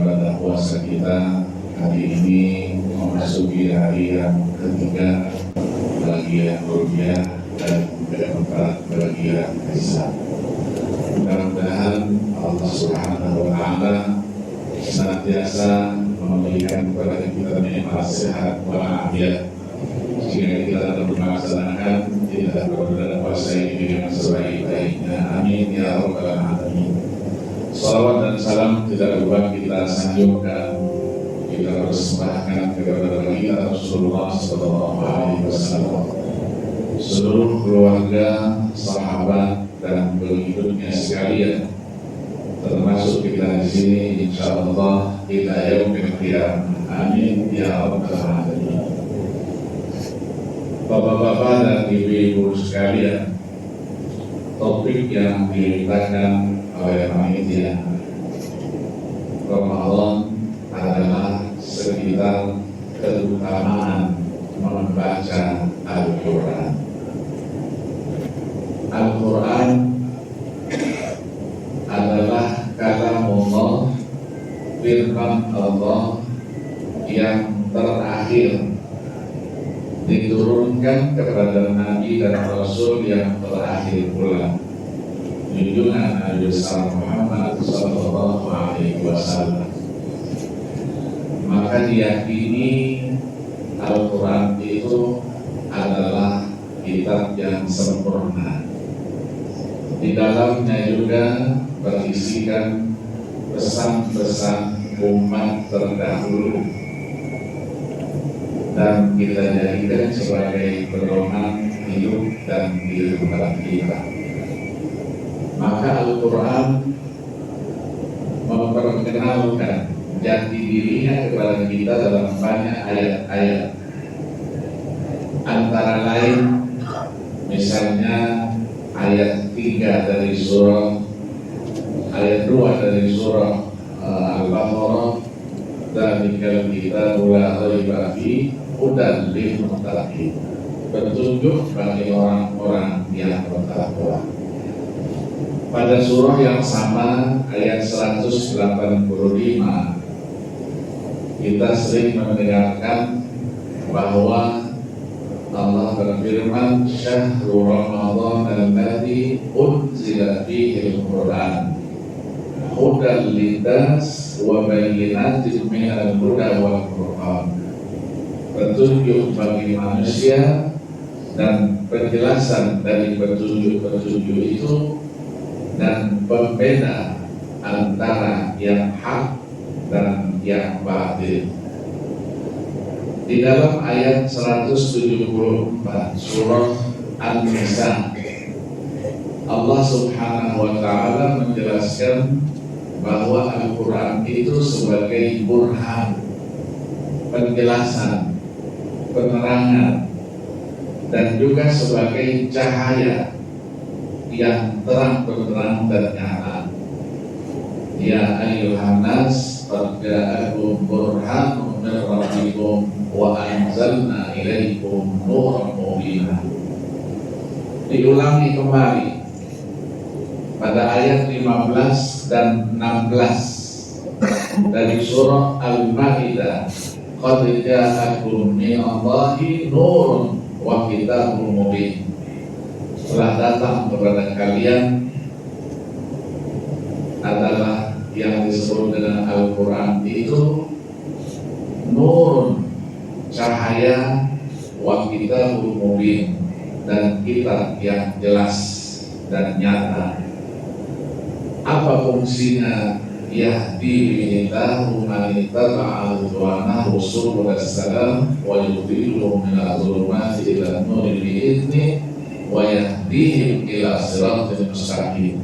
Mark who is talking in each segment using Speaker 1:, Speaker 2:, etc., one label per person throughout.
Speaker 1: ibadah puasa kita hari ini memasuki hari yang ketiga bagian rupiah dan keempat bagian hisab. Mudah-mudahan Allah Subhanahu wa Ta'ala senantiasa memberikan kepada kita nikmat sehat walafiat sehingga kita dapat melaksanakan tidak berbulan puasa ini dengan sebaik-baiknya. Amin ya rabbal alamin. Salawat dan salam tidak lupa kita sanjungkan, kita persembahkan kepada baginda Rasulullah Sallallahu Alaihi Wasallam, seluruh keluarga, sahabat dan pengikutnya sekalian, termasuk kita di sini, insya Allah ila yaumil qiyamah. Amin ya rabbal alamin. Bapak-bapak dan ibu-ibu sekalian, topik yang diletakkan oleh panitia Ramadan adalah sekitar keutamaan membaca Al-Quran. Al-Quran adalah kalamullah, firman Allah yang terakhir diturunkan kepada Nabi dan Rasul yang terakhir pula, junjungan Nabi besar Muhammad Sallallahu Alaihi Wasallam. Maka diyakini Al-Quran itu adalah kitab yang sempurna. Di dalamnya juga berisikan pesan-pesan umat terdahulu dan kita jadikan sebagai pedoman hidup dan kehidupan kita. Maka Al-Quran memperkenalkan jati dirinya kepada kita dalam banyak ayat-ayat. Antara lain misalnya ayat 3 dari surah, ayat 2 dari surah Al-Baqarah, "Dzalikal kitabu la raiba fihi hudan lil muttaqin." Petunjuk bagi orang-orang yang bertakwa. Pada surah yang sama ayat 185 kita sering mendengarkan bahwa Allah berfirman, "Syahrul Ramadan alladzi unzila fihi al-Qur'an hudan lin-nas wa bayyinatin minal huda wal Qur'an." Petunjuk bagi manusia dan penjelasan dari petunjuk-petunjuk itu dan pembeda antara yang hak dan yang batil. Di dalam ayat 174 surah An-Nisa, Allah Subhanahu wa Ta'ala menjelaskan bahwa Al-Quran itu sebagai burhan, penjelasan, penerangan, dan juga sebagai cahaya yang terang benderang dan nyata. Ya ayyuhan nas, qad ja'akum burhanun min rabbikum wa anzalna ilaikum nuran mubina. Diulangi kembali pada ayat 15 dan 16 dari surah Al-Maidah, "Qad ja'akum min Allahi nurun wa kitabun mubin." Telah datang kepada kalian adalah yang disebut dengan Al-Quran itu nurun, cahaya, wa kitabun mubin, dan kitab yang jelas dan nyata. Apa fungsinya? Yahdi bi'illahu man ittaba'a ridwanahu subul salam wa yudhilluhum minadh dhulumati ila nuri bi'idzni wa yahdihim ila siratal mustaqim.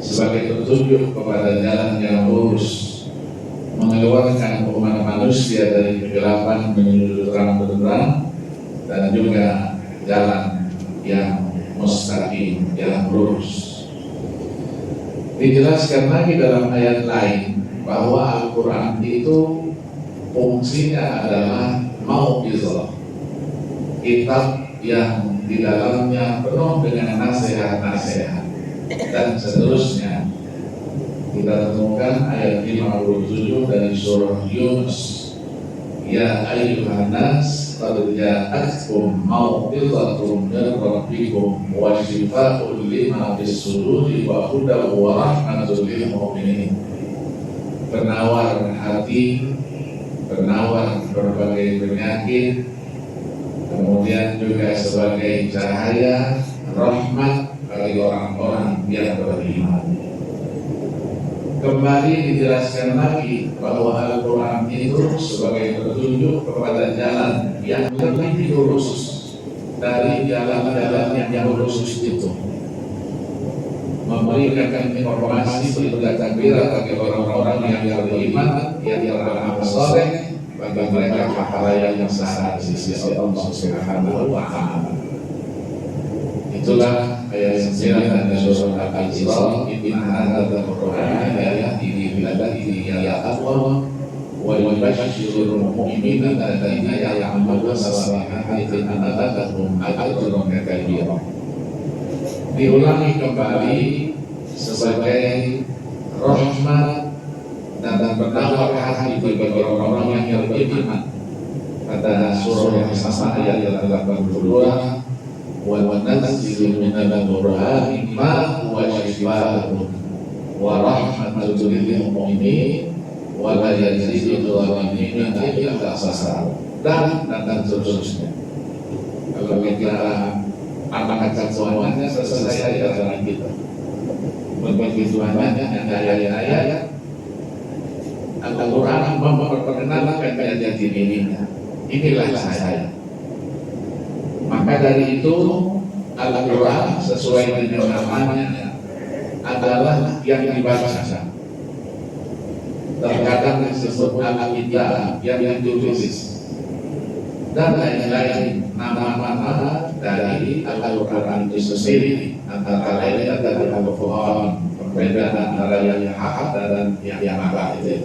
Speaker 1: Sebagai petunjuk kepada jalan yang lurus, mengeluarkan umat manusia dari kegelapan menuju terang benderang, dan juga jalan yang mustaqim, yang lurus. Dijelaskan lagi dalam ayat lain bahwa Al-Quran itu fungsinya adalah mau'izah, kitab yang di dalamnya penuh dengan nasihat-nasihat dan seterusnya. kita temukan ayat 57 dari surah Yunus. Ya ayyuhan nas qad ja'atkum mau'izatun min rabbikum wa shifaa'un lima fis suduri wa hudan wa rahmatun lil mu'minin. Penawar hati, penawar berbagai penyakit, kemudian juga sebagai cahaya rahmat bagi orang-orang yang beriman. Kembali dijelaskan lagi bahwa Al-Quran itu sebagai petunjuk kepada jalan yang lebih lurus dari jalan-jalan yang lurus itu, memberikan informasi bergembira bagi orang-orang yang beriman, yang beramal saleh, bagi mereka pahala yang besar di sisi Allah Subhanahu wa Ta'ala. Itulah ayat 9 dari surah Al-Isra. Inna hadzal Qur'ana yahdi lillati hiya aqwam wa yubashshirul mu'minina alladziina ya'maluna as-salihati anna lahum ajran kabira. Diulangi kembali sebagai rahmat dan penawar hati bagi orang-orang yang beriman. Pada surah yang sama ayat 82, wa nunazzilu minal qur'ani ma huwa shifaa'un wa rahmatun lil mu'minin wa la yazidul zalimina illa khasara, dan seterusnya. Kalau kita amalkan semuanya, selesai jalan kita. Begitu banyaknya ayat-ayat Al-Quran memperkenalkan jati dirinya. Inilah saya. Maka dari itu Al-Quran sesuai dengan namanya adalah yang dibaca. Terkadang disebut Al-Kitab yang ditulis, dan lain-lain nama-nama dari Al-Quran itu sendiri. Antara lain adalah Al-Quran, perbedaan antara yang hak dan yang batil.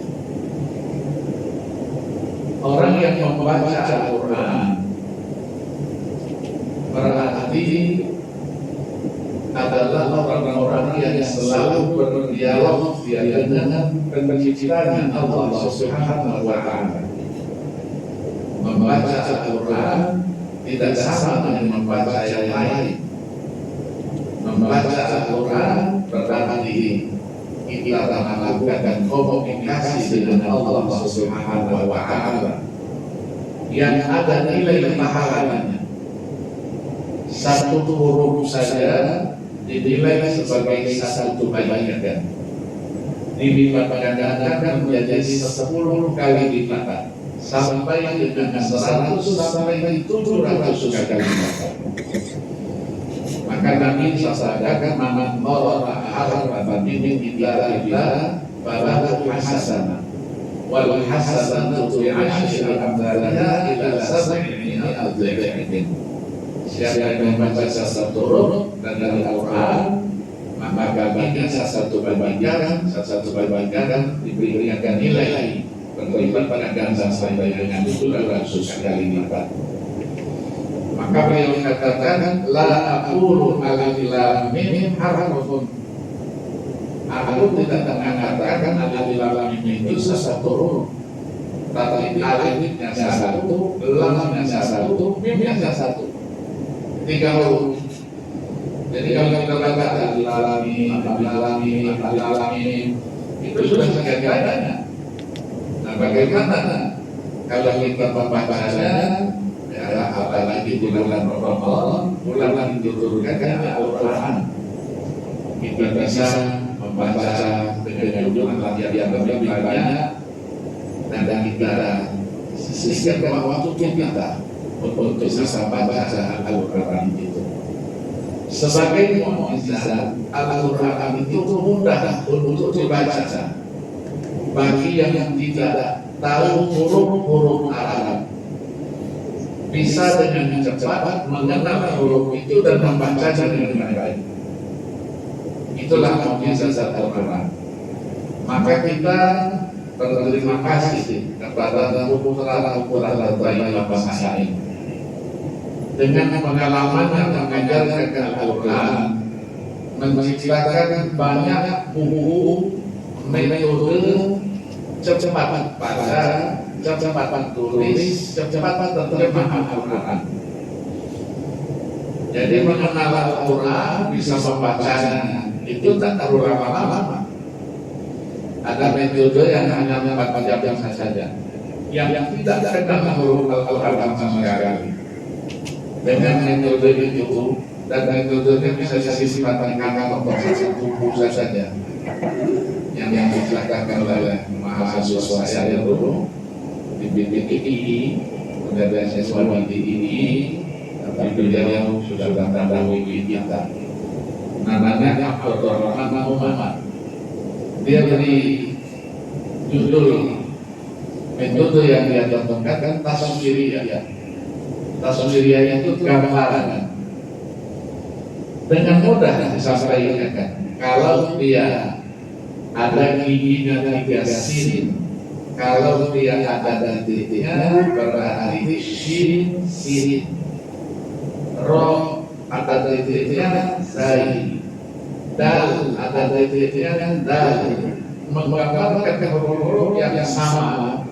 Speaker 1: Orang yang membaca Al-Quran berarti adalah orang-orang yang selalu berdialog dengan penciptanya Allah Subhanahu wa Ta'ala. Membaca Al-Quran tidak sama dengan membaca yang lain. Membaca Al-Quran berarti kita melakukan komunikasi dengan Allah Subhanahu wa Ta'ala yang ada nilai pahalanya. Satu huruf saja dinilai sebagai satu kebaikan, dilipat gandakan menjadi 10 kali lipat, sampai dengan 100 sampai 700 kali lipat. Maka Nabi sabdakan, "Man qara'a harfan min kitabillah falahu hasanah wal hasanatu bi'ashri amsalha ila 700 dha'fin." Siapa yang membaca satu huruf dari Al-Quran, maka baginya satu kebaikan diberikan nilai berlipat ganda sampai dengan 700 kali lipat. Maka beliau katakan, la aqulu alif lam mim harfun. Aku tidak mengatakan alif lam mim itu satu huruf, tapi alifnya satu, lamnya satu, mimnya satu. 3 huruf. Jadi kalau kita baca alif lam mim itu sudah sekian banyak. Nah, bagaimana kalau kita membacanya? Ya, apalagi di bulan Ramadan, bulan diturunkan Al-Quran, kita bisa membaca dengan jumlah yang lebih banyak, dan kita sisihkan waktu kita untuk bisa membaca Al-Quran itu. Sebagai mukjizat, Al-Quran itu mudah untuk dibaca bagi yang tidak tahu huruf-huruf Arab. Bisa dengan cepat mengenal huruf itu dan membacanya dengan baik. Itulah mukjizat Al-Quran. Maka kita berterima kasih kepada putra-putra terbaik bangsa ini. Dengan pengalaman yang mengajarkan Al-Quran, menciptakan banyak buku metode cepat baca, cepat tulis, cepat terjemahan Al-Quran. Jadi mengenal Al-Quran bisa membacanya itu tak perlu lama-lama. Ada metode yang hanya 4 jam saja, yang tidak kenal huruf Al-Quran sama sekali. Dengan metode itu dan metodenya bisa disifat dengan untuk satu buku saja. Yang dijelaskan oleh mahasiswa saya dulu di BPI, kemudian siswa di DII, tapi beliau sudah mendahului kita. Namanya Dr. Muhammad. Dia beri judul metode yang dia contohkan kan tasawiriyah. Tasawiriyah itu gambaran. Dengan mudah disampaikan. Kalau dia ada giginya 3 sin, kalau dia ada titiknya berarti sin, ro ada titiknya dal, dal ada titiknya dal, menggambarkan huruf yang sama,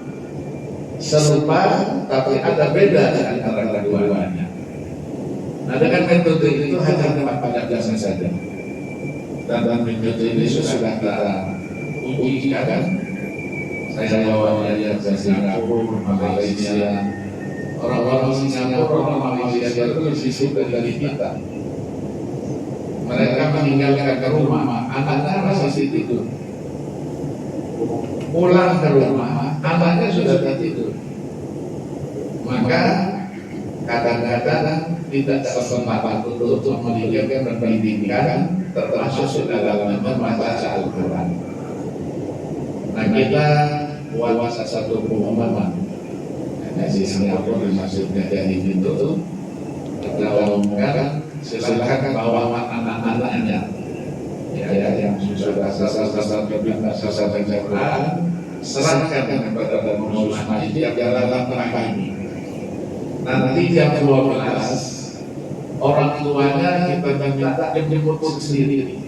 Speaker 1: serupa tapi ada beda di antara keduanya. Nah, dengan metode itu hanya 4 jam saja. Dan metode ini sudah kita uji kan. Saya bawa dia ke Singapura, Malaysia. Orang-orang Singapura, Malaysia itu lebih sibuk dari kita. Mereka meninggalkan ke rumah, anaknya masih tidur. Pulang ke rumah, anaknya sudah tidur. Maka kadang-kadang tidak sempat untuk meninggalkan pendidikan, termasuk dalam membaca Al-Quran. Nah, kita buat satu pengumuman di Singapura maksudnya dari itu kita umumkan silakan bawa anak-anaknya yang sudah selesai baca Quran, serahkan kepada pengurus masjid dalam rangka ini. Nanti jam 12 orang tuanya kita minta jemput sendiri.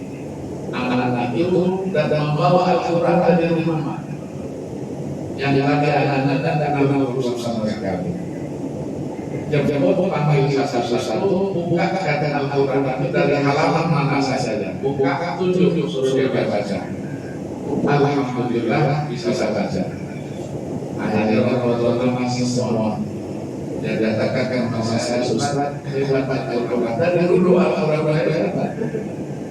Speaker 1: Anak-anak itu datang membawa Al-Quran dari rumah. Yang lagi anak-anak dan urusan sama sekali. Jemput panggil satu-satu, buka kata Al-Quran itu dari halaman mana saja. Buka 7 suruh baca. Alhamdulillah bisa baca. Akhirnya orang-orang masih semua. Dia katakan masa saya susah hebat Al-Quran dari dulu Al-Quran hebat.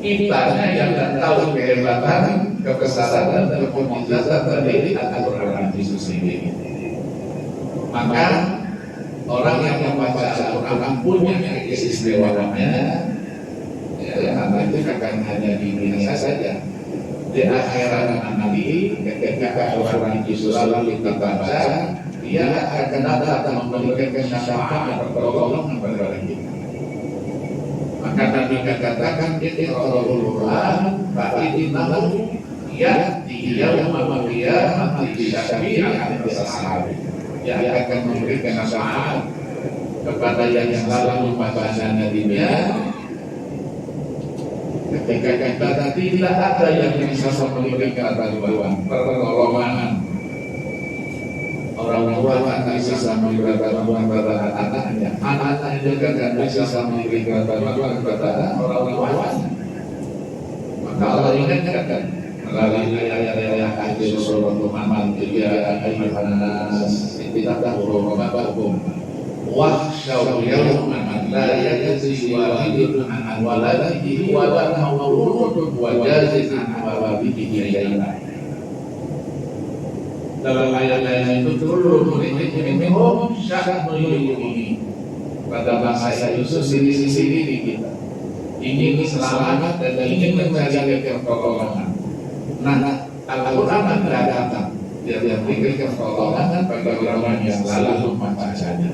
Speaker 1: Kitanya yang tidak tahu kehebatan, kebesaran dan kemujizatan dari Al-Quran itu sendiri. Maka orang yang membaca Al-Quran punya keistimewaannya, karena itu akan hanya di dunia saja. Di akhirat nanti ketika Al-Quran itu selalu kita baca, dia akan datang memberikan syafaat pertolongan kepada kita. Maka Nabi katakan Iqra'ul Quran fa'innahu ya'ti yaumal qiyamati syafi'an lis-sahabi. Dia akan memberikan syafaat kepada yang selalu membacanya di dunia. Ketika kita tidak ada yang bisa memberikan bantuan pertolongan, orang tua tak bisa memberikan bantuan kepada anak-anaknya, anak-anaknya juga tidak bisa memberikan bantuan kepada orang tuanya. Maka Allah ingatkan melalui ayat-ayat hadis Rasulullah Muhammad, ya ayyuhan nas ittaqu rabbakum wakhshaw yawman la yajzi walidun an waladihi wa la mawludun wa jazin an walidihi shay'an. Dalam ayat-ayat itu turun minhum sya'nu yu'mini. Pada bahasa Yusuf sendiri kita ingin selamat dan ingin mencari pertolongan. Nah, Al-Quran tidak datang. Dia memberikan pertolongan bagi orang yang selalu membacanya.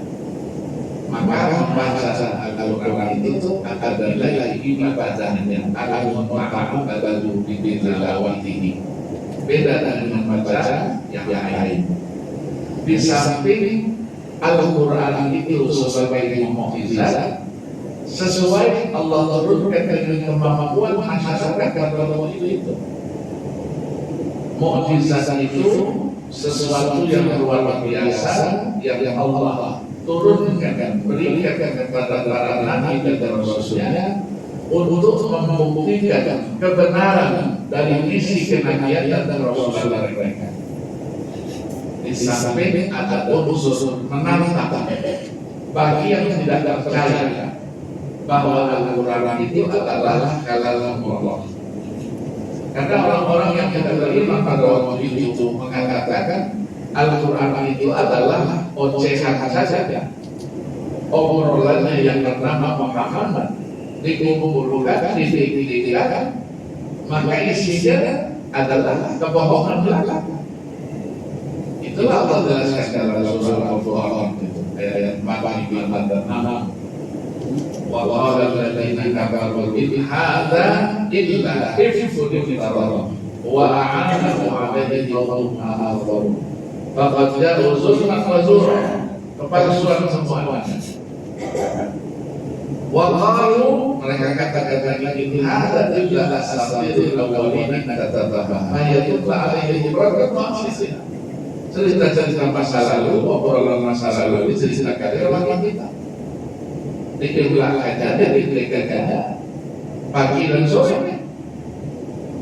Speaker 1: Maka membaca Al-Quran itu ada nilai ibadahnya, akan memahami badu bibilawat ini. Beda dengan membaca yang lain. Di samping Al-Quran itu sebagai mukjizat, sesuai Allah turunkan dengan kemampuan masyarakat kalau itu. Mukjizat itu sesuatu yang luar biasa yang Allah turunkan, berikan kepada para nabi dan rasulnya untuk membuktikan kebenaran dari misi kenabian dan rasulullah mereka. Di samping ada unsur menantang bagi yang tidak percaya bahwa Al-Quran itu adalah kalam Allah. Karena orang-orang yang tidak beriman pada waktu itu mengatakan Al-Quran itu adalah ocehan saja, obrolannya yang bernama Muhammad dikumpulkan, didiktikan, maka isinya adalah kebohongan belaka. Itulah Allah jelaskan dalam surah Al-Furqan ayat 4 dan 6. Wa qala alladziina kafaru in hadza illa ifkun iftara wa a'anahu 'alaihi qawmun akharun faqad ja'u zulman wa zura, kepalsuan semuanya. Wa qalu, mereka katakan in hadza illa asatirul awwalin katabaha ayatullah 'alaihi ibrahim wa asisina. Cerita-cerita masa lalu, obrolan masa lalu diceritakan dalam kita. Dikirlah aja, dikirkan aja, pagi dan sore.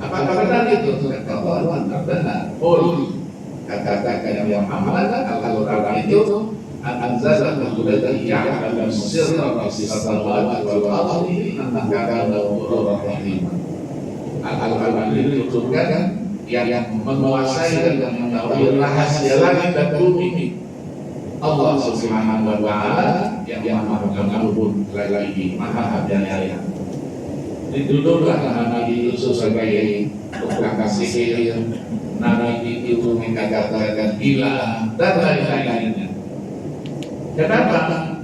Speaker 1: Apakah benar itu? Kata Allah, benar. Katakan yang Muhammad, Al-Quran itu anzalahu alladzi ya'lamu sirra fis samawati wal ardi innaka ghafurur rahim. Al-Quran itu diturunkan yang menguasai dan mengetahui rahasia langit dan bumi. Allah Subhanahu wa Ta'ala yang Maha Pengampun lagi Maha Penyayang. Dituduhlah Nabi itu sebagai tukang sihir, Nabi itu mengatakan gila dan lain-lainnya. Kenapa?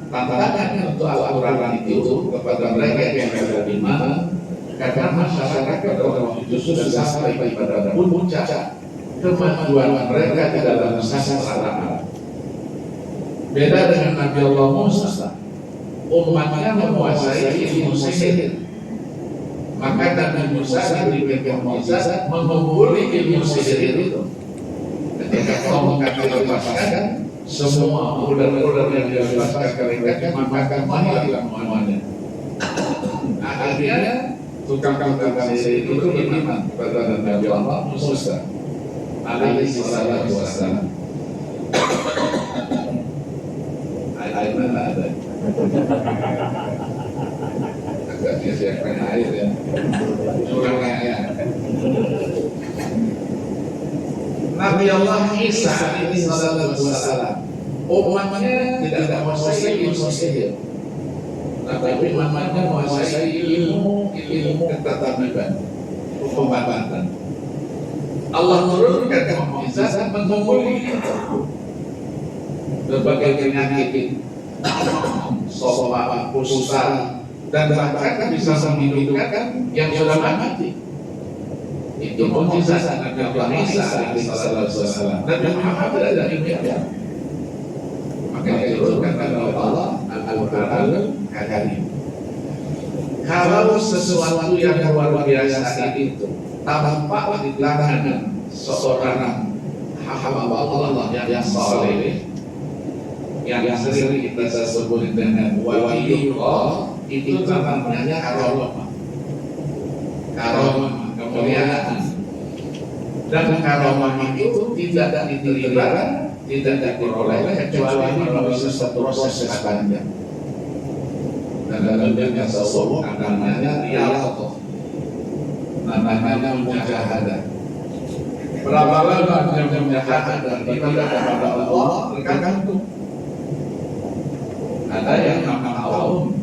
Speaker 1: Tantangan untuk Al-Quran itu kepada mereka yang tidak beriman, karena masyarakat waktu itu sudah sampai pada puncak kemajuan mereka di dalam sastra Arab. Beda dengan Nabi Allah Musa, umatnya menguasai ilmu sihir. Maka Nabi Musa diberikan mukjizat mengumpuli ilmu sihir itu. Ketika tongkat dilepaskan, semua ular-ular yang dilepaskan ke mereka memakan hilang semuanya. Akhirnya tukang sihir itu beriman kepada Nabi Allah Musa alaihi salatu wassalam. Air mana ada? Agaknya siapkan air ya. Curang air. Nabi Allah Isa alaihi salatu wassalam, umatnya tidak menguasai ilmu sihir, tapi umatnya menguasai ilmu ketatabiban, pengobatan. Allah menurunkan mukjizat mengumpuli berbagai penyakit, sopak, kusta, dan bahkan bisa menghidupkan yang sudah mati. Itu mukjizat Nabi Allah Isa alaihi wasallam. Dan Muhammad ada di dunia. Maka diturunkan oleh Allah Al-Qur'anul Karim. Kalau sesuatu yang luar biasa itu tampak di tangan seorang hamba Allah yang saleh, yang sering kita sebut dengan waliyullah, itu namanya karamah. Karamah, kemuliaan. Dan karamah itu tidak diterima, tidak diperoleh kecuali melalui satu proses panjang. Dan dalam dunia tasawuf namanya riyadhah, namanya mujahadah. Berapa lama dia mujahadah beribadah kepada Allah tergantung. Ada yang 6 tahun,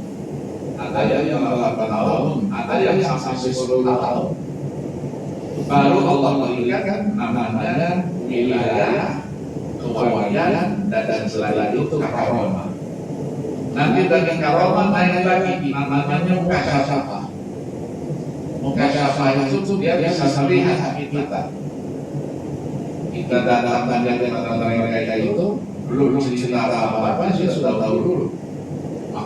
Speaker 1: ada yang 8 tahun, ada yang sampai 10 tahun. Baru Allah berikan namanya wilayah, kewalian, dan selain itu karamah. Nanti dari karamah naik lagi namanya mukasyafah. Mukasyafah itu dia bisa melihat kita. Kita datang dari mereka itu belum cerita apa-apa, dia sudah tahu dulu.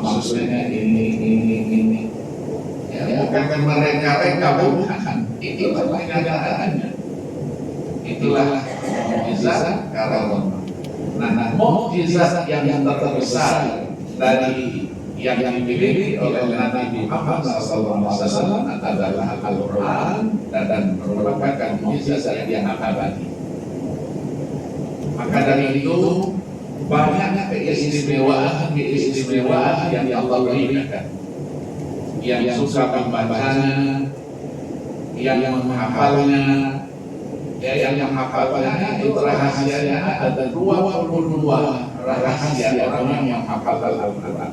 Speaker 1: Maksudnya ini. Ya, bukan mereka bukan. Itu kenyataannya. itulah mukjizat karamah. Nah, mukjizat yang terbesar dari yang dimiliki oleh Nabi Muhammad SAW adalah Al-Quran dan merupakan mukjizat yang abadi. Maka dari itu banyak keistimewaan yang Allah berikan. Yang suka membacanya, yang menghafalnya, yang menghafalnya itu rahasianya ada 22 rahasia orang yang menghafal Al-Quran.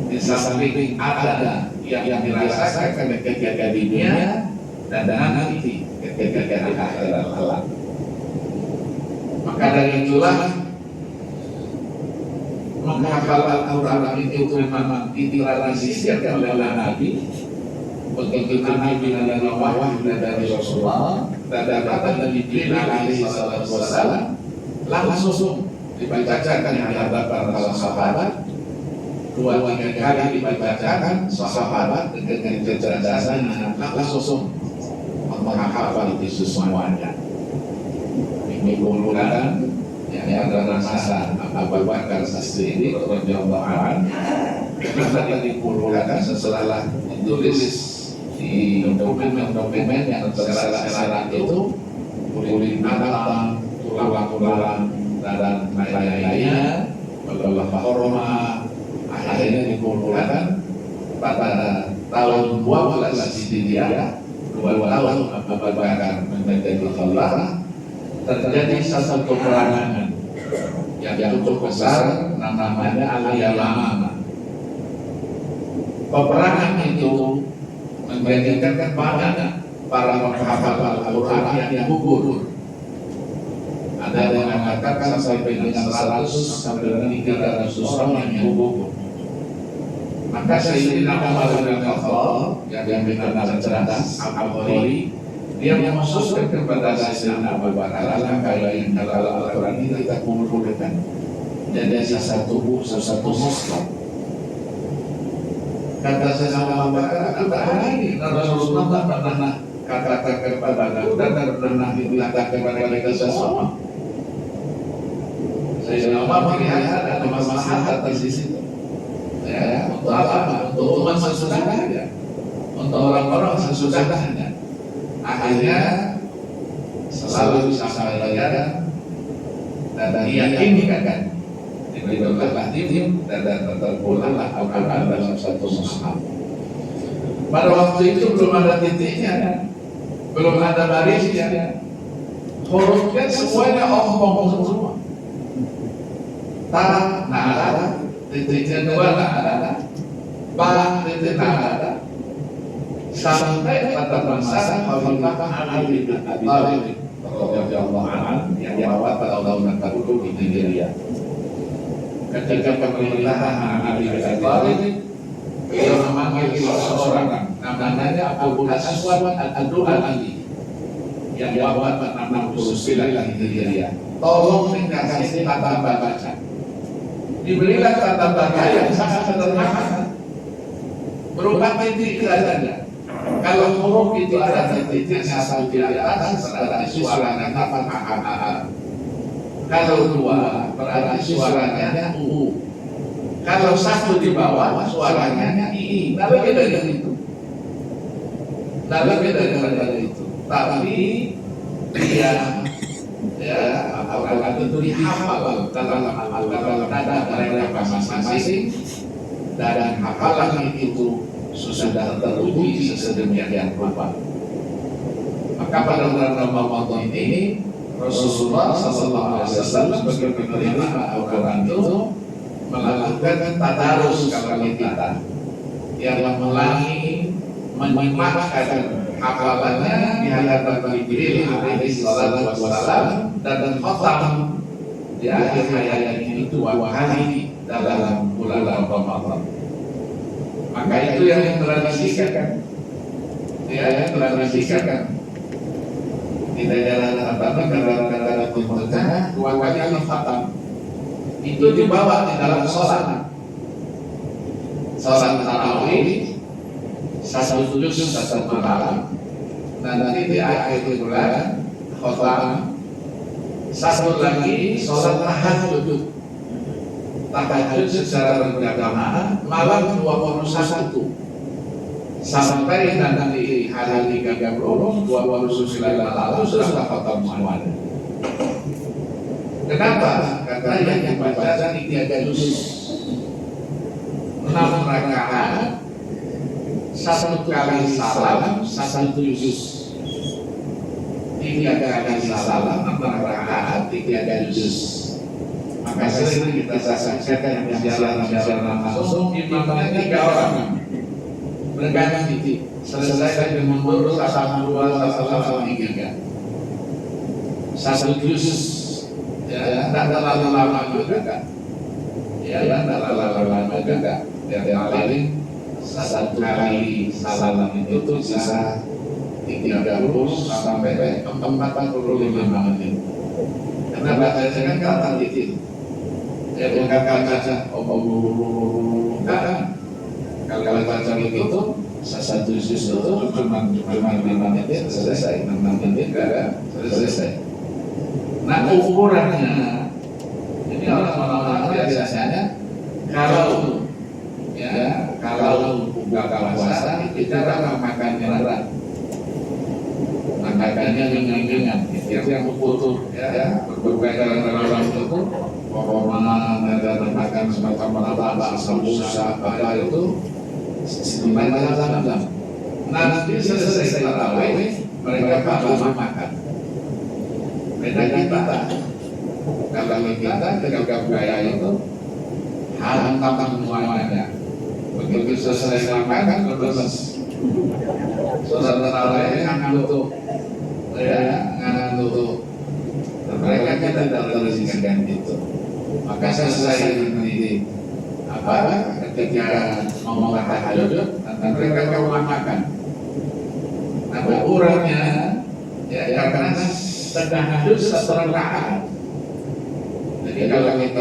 Speaker 1: Di samping ada yang dirasakan ketika di dunia dan nanti ketika di akhirat kelak. Maka dari itulah menghafal Al-Quran itu memang ditransisikan oleh Nabi. Begitu Nabi menerima wahyu dari Rasulullah dan Nabi Jibril alaihi wasallam langsung dibacakan di hadapan para sahabat. 2-3 kali dibacakan, sahabat dengan kecerdasannya langsung menghafal itu semuanya. Dikumpulkan yang ada masa Abu Bakar As-Siddiq radhiyallahu anhu, maka dikumpulkan setelah ditulis di dokumen yang terserat itu kulit binatang, tulang-tulang dan lain-lainnya, beberapa hormat. Akhirnya dikumpulkan pada tahun 12 Hijriah, 2 tahun Abu Bakar menjadi khalifah, terjadi satu peperangan yang cukup besar namanya Al-Yamamah. Peperangan itu menjadikan banyak para penghafal Al-Quran yang gugur. Ada yang mengatakan sampai dengan 100 sampai dengan 300 orang yang gugur. Maka Sayyidina Umar bin Khattab yang dikenal cerdas, Al-Qari, dia memasukkan kepada Sayyidina Abu Bakar, kalau Al-Quran ini kita kumpulkan jadi satu muslim. Kata Sayyidina Abu Bakar, apa ini? Rasulullah tak pernah katakan kepada aku dan pernah dikatakan kepada kita semua. Sayyidina Umar melihat ada masalah di situ. Ya, untuk apa? Untuk umat sesudahnya, untuk orang-orang sesudahnya. Akhirnya selalu disampaikan dan diyakinkan diberikanlah tim dan terpulanglah Al-Quran dalam satu mushaf. Pada waktu itu belum ada titiknya, belum ada barisnya, hurufnya semuanya omong semua. Ta nggak ada, titiknya 2 nggak ada, ba titik nggak ada. Sampai pada masa Khalifah Ali bin Abi Thalib radhiyallahu anhu yang wafat pada tahun 40 Hijriah. Ketika pemerintahan Ali bin Abi Thalib, beliau memanggil seseorang namanya Abu Aswad Ad-Du'ali yang wafat pada 69 Hijriah. Tolong dikasih tata baca. Diberilah tata baca yang sangat sederhana, berupa titik saja. Kalau huruf itu ada titiknya satu di atas, berarti suaranya apa? Kalau 2 berarti suaranya u. Kalau 1 di bawah suaranya i. Tidak beda dengan itu. Tidak beda dengan itu. Tapi dia Al-Quran itu dihafal dalam nada mereka masing-masing, dan hafalan itu sudah teruji sedemikian rupa. Maka pada bulan Ramadan ini Rasulullah SAW sebagai penerima Al-Quran itu melakukan tadarus kepada kita, yang mengulangi, menyimakkan hafalannya di hadapan Jibril alaihi wasallam dan khatam di akhir hayat ini 2 kali dalam bulan Ramadan. Maka itu yang ditradisikan, di daerah negara Timur Tengah 2 kali khatam. Itu dibawa di dalam sholat tarawih, 1 juz 1 malam,
Speaker 2: nanti di akhir bulan khotam. Satu lagi sholat tahajud. Tahajud secara berjamaah malam 21 sampai nanti hari 30 29 lalu sudah khotam semuanya. Kenapa? Karena yang dibaca 3 juz 6 rakaat, 1 kali salam 1 juz, 3 kali salam 6 rakaat 3 juz. Maka sering kita saksikan yang jalan langsung imamnya 3 orang berganti, selesai dengan mengurus salam 2 salam 3, 1 juz. Ya, tidak terlalu lama juga, ya, tidak terlalu lama juga. Yang paling 1 kali salam itu bisa 30 sampai 45 menit. Karena bacanya kan kata dikit, ya bukan baca kalau baca begitu 1 juz itu cuma 5 menit selesai, 6 menit selesai. Nah ukurannya, ini orang-orang biasanya kalau buka puasa kita makan berat, makannya ringan-ringan, itu yang utuh, ya berbeda dengan orang itu, orang ada makan semacam martabak, samosa, apa itu, malam. Nanti selesai tarawih mereka baru makan. Beda kita, kalau kita ketika budaya itu hantam semuanya. Begitu selesai makan terus saudara-saudara ngantuk, mereka kita tidak teruskan itu. Maka selesai ini ketika mau tahajud, mereka makan. Nah ukurannya ya karena tahajud 1 rakaat. Jadi kalau kita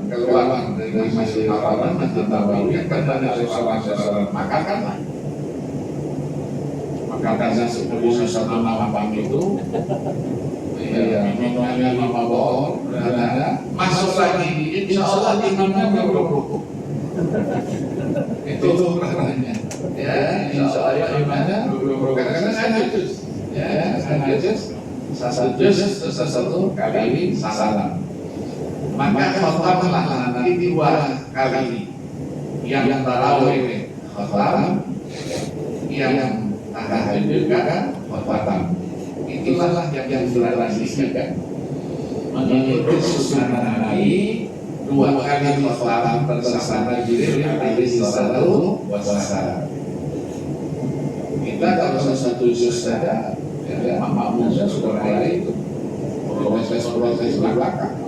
Speaker 2: keluar dari masjid Haram, masjid Nabawi, kan ada sholat makan. Maka karena 10 malam itu, minumnya 5 botol, masuk lagi, insya Allah imamnya berrukuk. Itu ukurannya. Ya, insya Allah imamnya berrukuk. Karena tahajud, ya tahajud 1 juz 1 kali salam. Maka khotamlah nanti 2 kali, yang tarawih khotam, yang tahajud juga khotam. Itulah yang ditradisikan. Mengikuti sunnah Nabi 2 kali khotam bersama Jibril alaihi salatu wassalam. Kita kalau 1 juz saja, ya makmumnya sudah mulai itu proses belakang.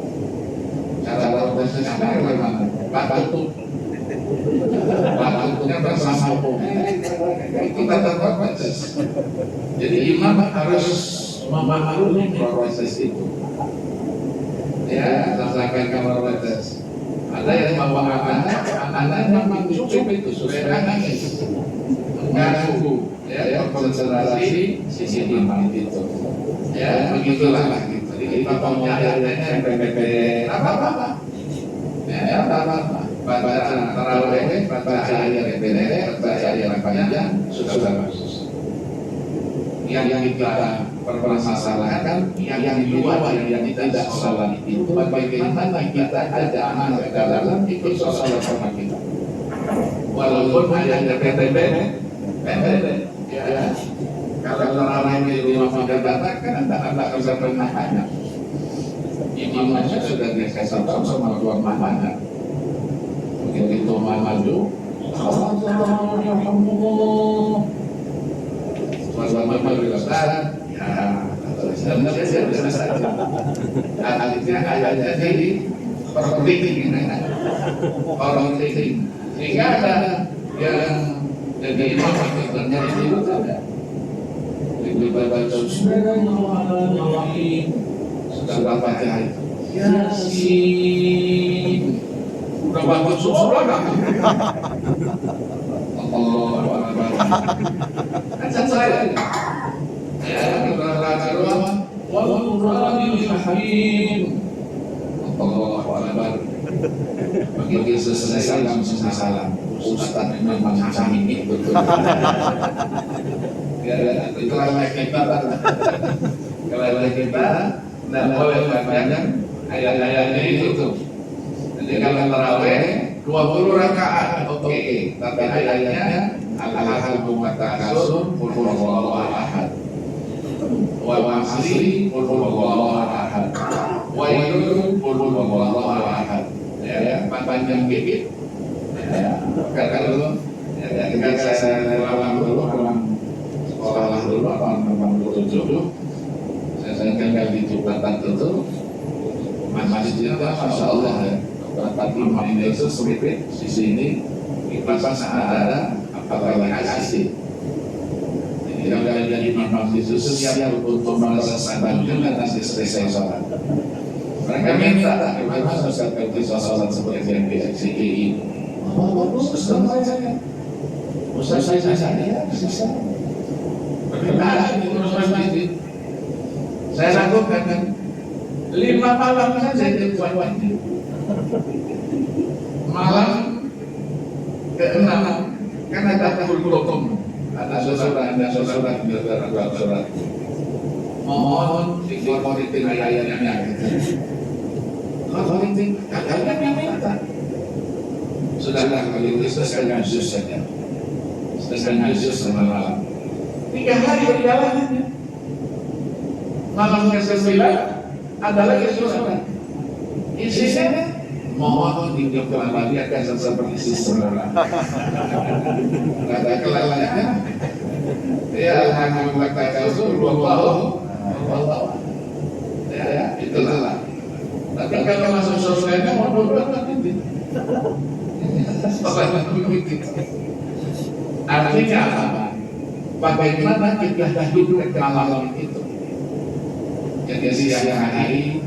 Speaker 2: Cara prosesnya bagaimana? Batutnya bersama itu tata proses. Jadi imam harus memahami proses itu. Ya, rasakan proses. Ada yang bawa anak-anaknya mencukup itu supaya nangis, mengganggu, ya konsentrasi sisi imam itu. Ya, begitulah gitu. Jadi kita punya ayatnya pendek-pendek, apa-apa. Ya, apa-apa. Baca tarawih, baca ayat pendek, baca ayat panjang, sudah bagus. Yang kita permasalahkan, yang di luar yang tidak sholat itu, bagaimana kita ada amanah ke dalam ikut sholat sama kita. Walaupun ayatnya pendek, ya. Kalau tarawih di rumah makan kan tak bisa pernah banyak. Imamnya sudah dikasih tahu sama tuan mamanya. Begitu maju, Alhamdulillah. Tuan mama besar, ya. Sebenarnya dia besar. Artinya ayatnya jadi orang tinggi. Sehingga ada yang jadi imam sebenarnya itu ada. Baca Bismillahirrahmanirrahim, sudah baca itu Yasin, udah baca surat Allahu Akbar. Kan selesai. Ya, kita doa. Wal Qur'anil Hakim. Allahu Akbar. Begitu selesai langsung salam. Ustaz memang kami betul. Ya, kelemahan kita. Kelemahan kita tidak boleh banyak ayat-ayatnya itu. Jadi kalau tarawih 20 rakaat oke, tapi ayatnya al-haqqu wa ta'asun qul huwallahu ahad. Wa asri qul huwallahu ahad. Wa ilun qul huwallahu ahad. Ya, panjang dikit. Ya, kalau ketika saya pulang sekolah dulu tahun 67, saya tinggal di Jembatan itu, masjidnya masya Allah ya, tempat imam itu sempit di sini, pas ada apalagi asik. Jadi kalau jadi imam itu siap untuk melesaikan juga nanti selesai sholat. Mereka minta, bagaimana Ustaz kalau sholat seperti yang di XCI ini? Bagus, Ustaz saya. Ustaz saya bisa. Bagaimana di masjid? Saya lakukan kan 5 malam saja itu wajib. Malam ke-6 kan ada kultum, ada surat mohon dikoreksi ayatnya. Kalau itu kalian yang minta. Sudahlah kalau itu selesai juz saja. Selesai juz semalam. 3 hari berjalannya. Malam ke-9 ada lagi surat. Isinya mohon dikembalikan seperti semula. Ada kelelahannya. Ya alhamdulillah wallahu. Ya itulah. Tapi kalau masuk surga mau berbuat itu. Artinya apa? Bagaimana kita hidup ke malam itu? Jadi siang hari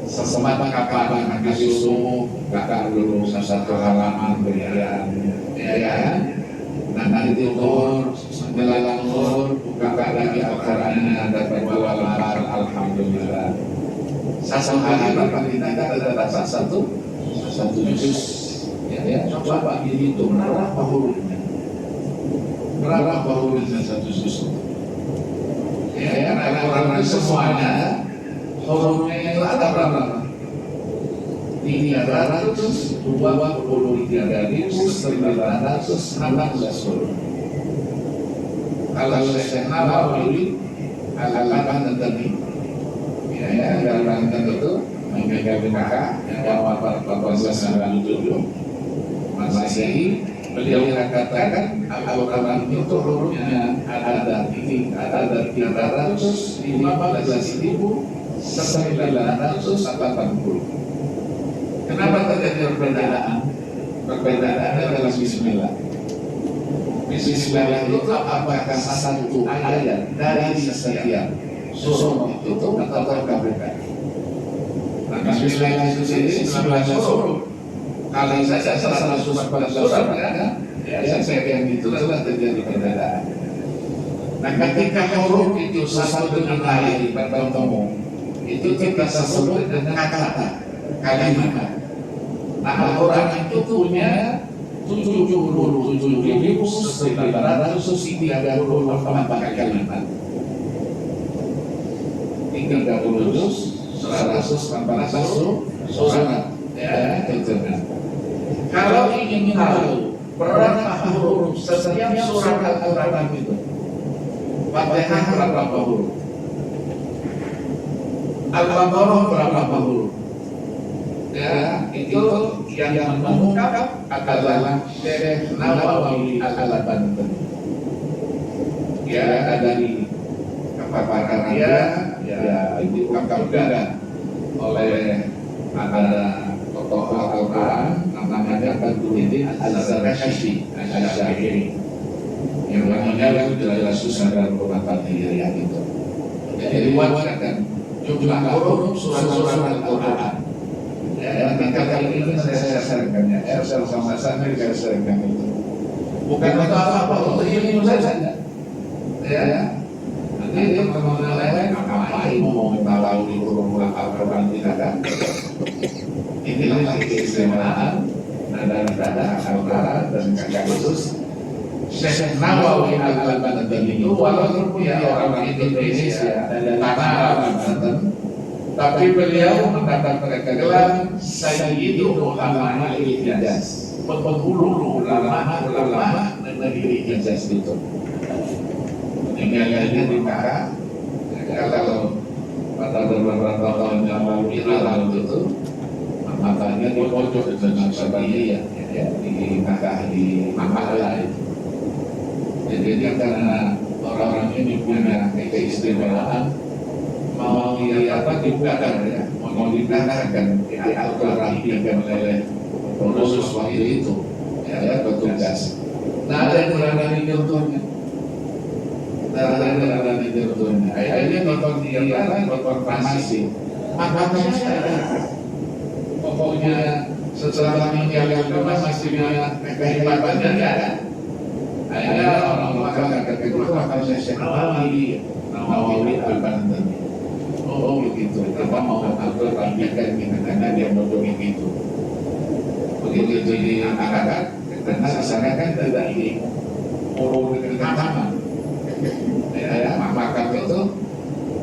Speaker 2: sesempat kapan habis subuh kakak dulu satu halaman berian, ya. Nanti tidur, menjelang zuhur kakak lagi Al-Qurannya dapat 2 lembar, alhamdulillah. Satu hari bapak kita ada satu juz. Ya, coba dihitung berapa hurufnya. Berapa hurufnya satu juz? Ya, Al-Quran semuanya hurufnya itu ada berapa? 323.916 huruf. Kalau Syekh Nawawi al-Albani tadi, ya, dalam itu menjaga BKK yang wafat 1897 Masehi, beliau katakan Al-Quran itu hurufnya ada 315.980. Kenapa terjadi perbedaan? Perbedaannya adalah bismillah. Bismillah itu apakah satu ayat dari setiap surah itu atau bukan? Nah, bismillah itu sendiri 19 huruf. Kalau saja 114 surah ya saya yang itu telah terjadi perbedaan. Nah, ketika huruf itu satu dengan lain bertemu, itu kita sebut dengan kata kalimat. Nah, Al-Quran itu punya 77.934 kalimat. 30 juz, 114 surat. Ya, itu. Kalau ingin tahu berapa huruf setiap surat Al-Quran itu, Fatihah berapa huruf? Al-Baqarah berapa huruf? Ya, itu yang mengungkap adalah Syekh Nawawi al-Albani. Ya, dari kepakaran dia, ya diungkap juga oleh ada tokoh Al-Quran namanya Badruddin Az-Zarkashi, yang meninggal jelas susah dalam beberapa hijriah itu. Jadi diwakilkan jumlah huruf surat-surat Al-Quran. Ya, kali ini saya sharingkannya, saya sama saya sharingkan itu. Bukan untuk apa-apa, untuk ilmu saja. Ya, Nanti teman-teman lain ngapain mau tahu di rumah Al-Quran tidak ada. Inilah keistimewaan nada-nada Al-Quran dan kakak khusus Syekh Nawawi Al-Albani itu walaupun dia orang Indonesia dan tanah Banten, tapi beliau mendapat gelar Sayyidu Ulama Hijaz, penghulu ulama negeri Hijaz itu. Tinggalnya di Mekah. Kalau pada beberapa tahun yang lalu itu matanya di pojok dengan Sabalia ya, di Mekah di Makkah itu. Jadi karena orang-orang ini punya keistimewaan, mau dibukakan ya, mau dipindahkan, diatur rapikan oleh khusus waktu itu, ya petugas. Nah, ada yang berani contohnya. Akhirnya nonton konfirmasi. Makanya saya pokoknya setelah meninggal masih punya kehebatan dan ada. Akhirnya orang-orang kata itu akan saya Nawawi Al-Albani. Oh begitu, kita mau atur rapikan karena dia mau begitu. Begitu jadi anak-anak, karena sana kan tidak ini taman. Ya, makam itu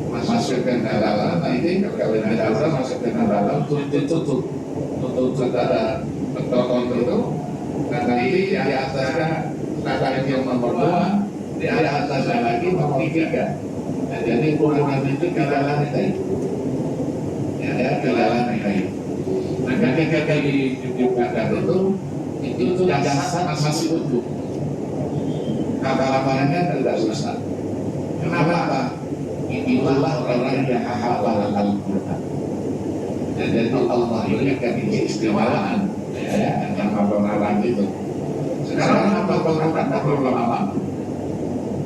Speaker 2: masukkan ke dalam, nanti kalau di dalam masukkan ke dalam, tutup ada beton itu, dan nanti di atasnya ada yang nomor 2, di atasnya lagi nomor 3. Jadi kurang itu kilalan kayu, ya kilalan kayu. Nah ketika dibukakan itu jasad masih utuh. Kata-katanya tidak susah. Kenapa? Inilah orang yang hafal Al-Quran. Jadi Allah berikan keistimewaan ya, yang hafal itu. Sekarang hafal Al-Quran tak perlu lama.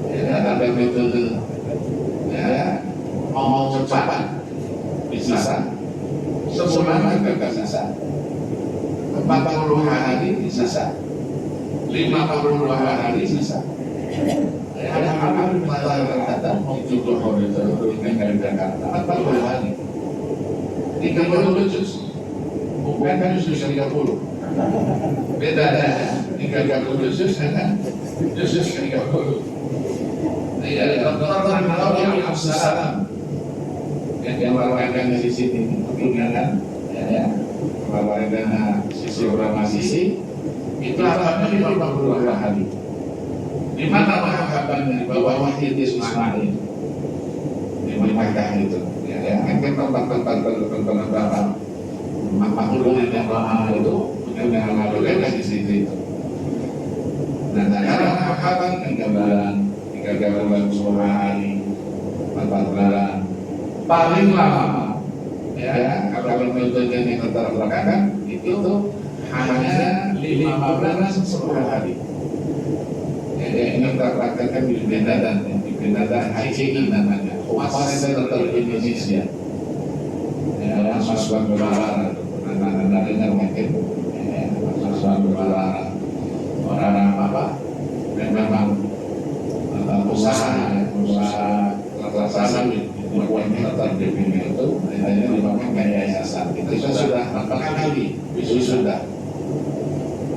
Speaker 2: Ya, ada metode ya, mau cepat bisa. Semuanya tidak bisa. 40 hari bisa. 50 hari bisa. Ada apa kata mau cukup hari itu dengan Jakarta 40 hari 30 juz bukan kan juz 30 beda ada 30 juz kan juz 30 ya Dr. Nawawi Abdussalam yang melakukan di sini kan ya melakukan sisi ulama sisi itu apa 50 hari. Di mana harapannya di bawah Wahid Ismail di Mekah itu, ya kan tempat-tempat berapa makhluk yang lama itu punya ngalukan di situ itu. Nah sekarang harapan 3 bulan 10 hari 4 bulan paling lama, ya kalau metode yang tertelakkan itu hanya 5 bulan 10 hari. Jadi ini terpraktekkan di Benadan HCI namanya, Humas Center Indonesia. Ya, mahasiswa berlara, anak-anak dengar mungkin, mahasiswa berlara, orang apa? Memang usaha buatnya tetap definisi itu, hanya dibangun kayak yayasan. Kita sudah 4 kali, sudah.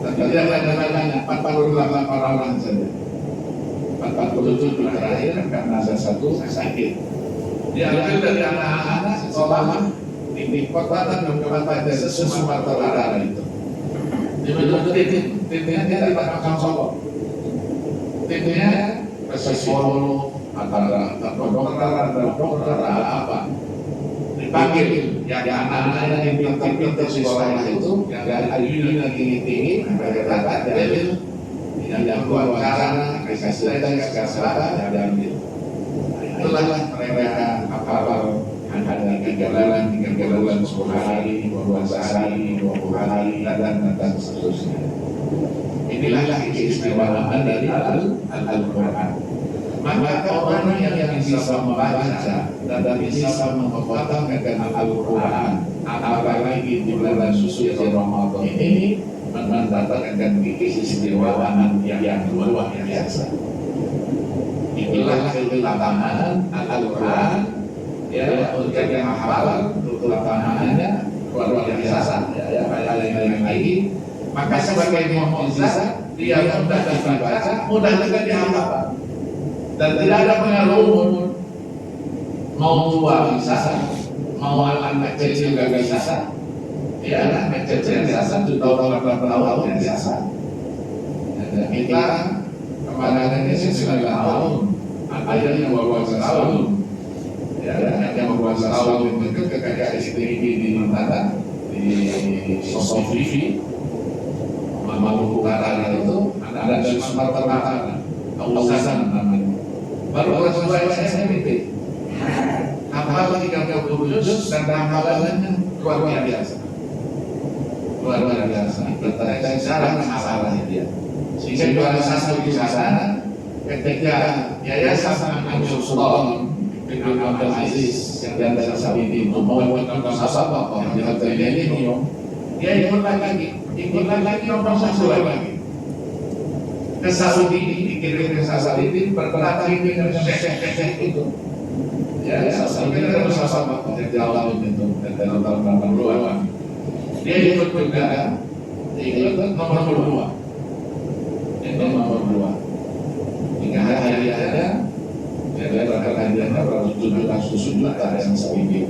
Speaker 2: Tapi ada banyak 48 orang saja. 47 terakhir karena ada satu sakit. Diambil dari anak-anak sekolah di kota dan kabupaten Sumatera Utara itu. Dibentuk timnya di Bakang Solo. Timnya Solo antara dokter apa? Dipanggil yang anak-anak yang pintar-pintar di sekolah itu yang IQ-nya tinggi-tinggi, mereka diambil yang buat karena kasih diambil. Itulah mereka hafal ada 3 bulan 10 hari, 12 hari, 20 hari dan seterusnya. Inilah keistimewaan dari Al-Quran. Maka orang yang bisa membaca dan bisa menghafal dengan Al-Quran, apalagi di bulan suci Ramadan ini, mendapatkan keistimewaan yang luar biasa. Itulah keutamaan Al-Quran. Ya, untuk yang hafal keutamaannya luar biasa. Ya, paling lagi. Maka sebagai mukjizat dia mudah dibaca, mudah juga dihafal. Dan tidak ada pengaruh mau tua bisa, mau anak kecil juga bisa. Ya, anak kecil biasa, 7 tahun, 8 tahun biasa. Kita kemarin ini 9 tahun, ada yang 12 tahun. Ya, yang 12 tahun itu ketika STI di mana? Di sosok TV, Maluku Utara itu ada Sumatera Utara, Kausan namanya. Baru kelas 2 SMP. Hafal 30 juz dan hafalannya luar biasa. Luar biasa. Kita jarang hafalannya dia. Sehingga juara satu di sana ketika Yayasan Ansur Sultan bin Abdul Aziz yang dari Saudi itu membuat musabaqah yang dilakukan dia ikut lagi nomor 1 lagi. Ke Saudi, dikirim ke Saudi, bertanding dengan Syekh itu. Ya, Saudi kan musabaqah dari tahun itu, dari tahun 80-an. Dia ikut juga, ikut nomor 2. Itu nomor 2. Hingga hadiahnya, hadiahnya berapa 7 juta yang Saudi.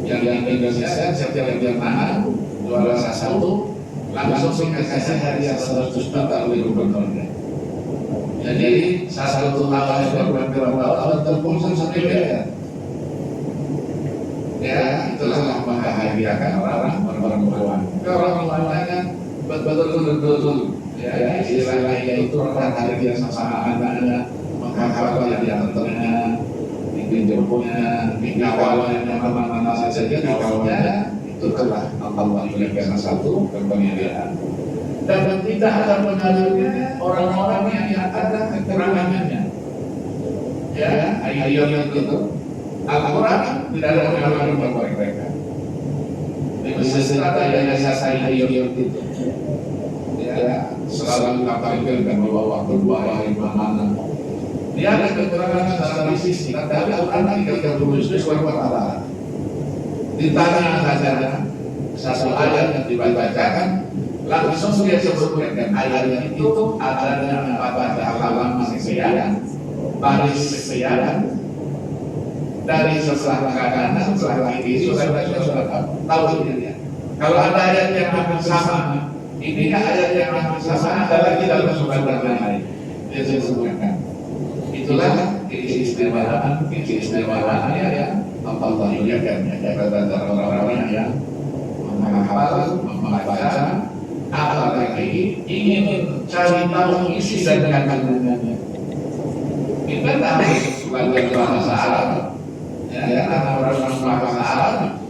Speaker 2: Yang di Indonesia setiap jemaah juara 1 langsung dikasih hadiah 100 juta oleh gubernurnya. Jadi satu tahun beberapa tahun terkumpul 1 miliar. Ya, itulah membahagiakan orang tuanya. Orang tuanya betul-betul ya istilahnya itu hadiah sama anaknya, menghafal yang tentunya, dijemputnya, dikawalnya kemana-mana saja dikawalnya. Itulah Allah berikan satu kemuliaan. Dan tidak ada pengaruhnya orang-orang yang ada kekurangannya. Ya, ayat itu Al-Quran tidak ada pengaruh buat mereka. Di Mesir ada yayasan ayat itu. Ya, selalu tampil dan membawa kedua mana. Dia ada kekurangan secara fisik, tapi Al-Quran tidak berusaha buat Allah. Ditanya saja satu ayat yang dibacakan, langsung dia sebutkan ayat itu adanya pada halaman sekian, baris sekian, dari sebelah kanan, sebelah kiri, sudah tahu dia. Kalau ada ayat yang hampir sama, ini ayat yang hampir sama adalah di dalam surat yang lain. Dia sebutkan. Itulah keistimewaannya ya. Allah ingatkan kepada orang-orang yang menghafal, membaca, apalagi ingin cari tahu isi dan kandungannya. Kita harus belajar bahasa Arab, ya karena orang bahasa Arab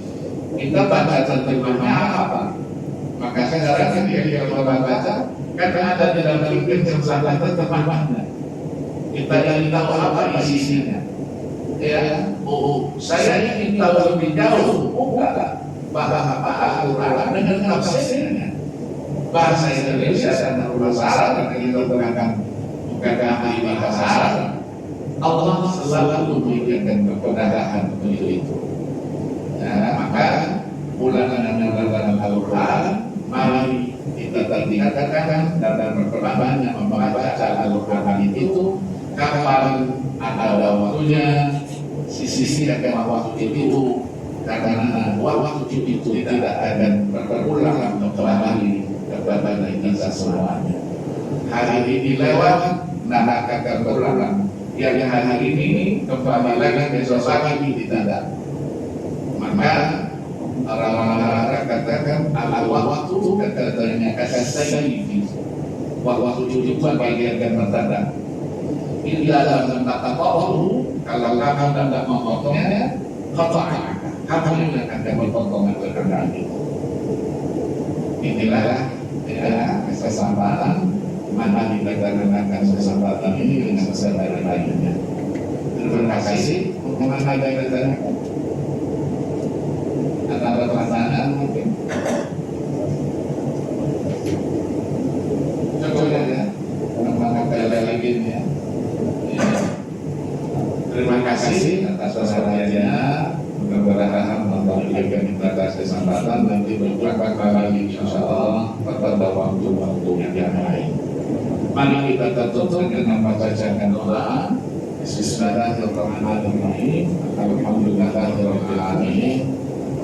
Speaker 2: kita baca terjemahnya apa. Maka sekarang ketika kita baca, kan ada di dalam penjelasan terjemahnya. Kita ingin tahu apa isinya. Ya, saya ingin tahu lebih jauh, bukan bahasa Al-Quran dengan tafsirnya. Bahasa Indonesia dan bahasa Arab yang kita gunakan bukan ahli bahasa Arab. Allah selalu memberikan kemudahan untuk itu. Ya, maka bulan Al-Quran, mari kita tingkatkan dan berperbanyak membaca Al-Quran itu kapan ada waktunya. Sisi akan waktu itu karena waktu itu tidak akan berulang kembali kepada kita semuanya. Hari ini lewat, nah akan berulang. Yang hari ini kembali lagi besok lagi tidak. Maka orang-orang katakan waktu katanya kasih waktu itu bagian yang bertanda. Ini dalam kata Allah, kalau kamu tidak memotongnya, kamu yang akan memotongnya berkenaan itu. Inilah ya kesempatan mana kita gunakan kesempatan ini dengan sebaik-baiknya. Terima kasih. Mana ada yang bertanya? Ada pertanyaan mungkin? Coba ya, mana kalian lagi ya. pada kesempatan nanti beberapa kali insya Allah pada waktu-waktu yang lain. Mari kita tutup dengan membacakan doa. Bismillahirrahmanirrahim. Alhamdulillahirabbil alamin.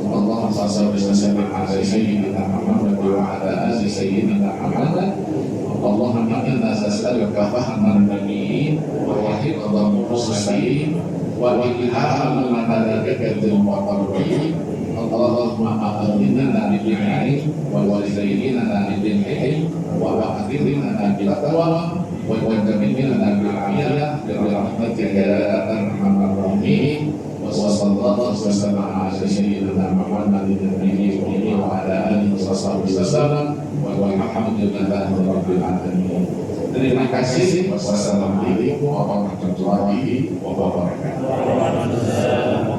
Speaker 2: Allahumma shalli wa sallim ala sayyidina Muhammad wa ala ali sayyidina Muhammad. Allahumma inna nas'aluka fahman nabiyyin wa hifdhan mursalin wa ilhaman malaikatil muqarrabin. Allahumma a'inna bil ilmi wa zayyinna bil hilm wa a'inna bil taqwa wa jamilna bil afiyah bi rahmatika ya arhamar rahimin. Wa sallallahu wa sallama ala sayyidina Muhammadin nabiyyi wa ala alihi wa sahbihi wasallam walhamdulillahi rabbil alamin. Terima kasih. Wassalamualaikum warahmatullahi wabarakatuh.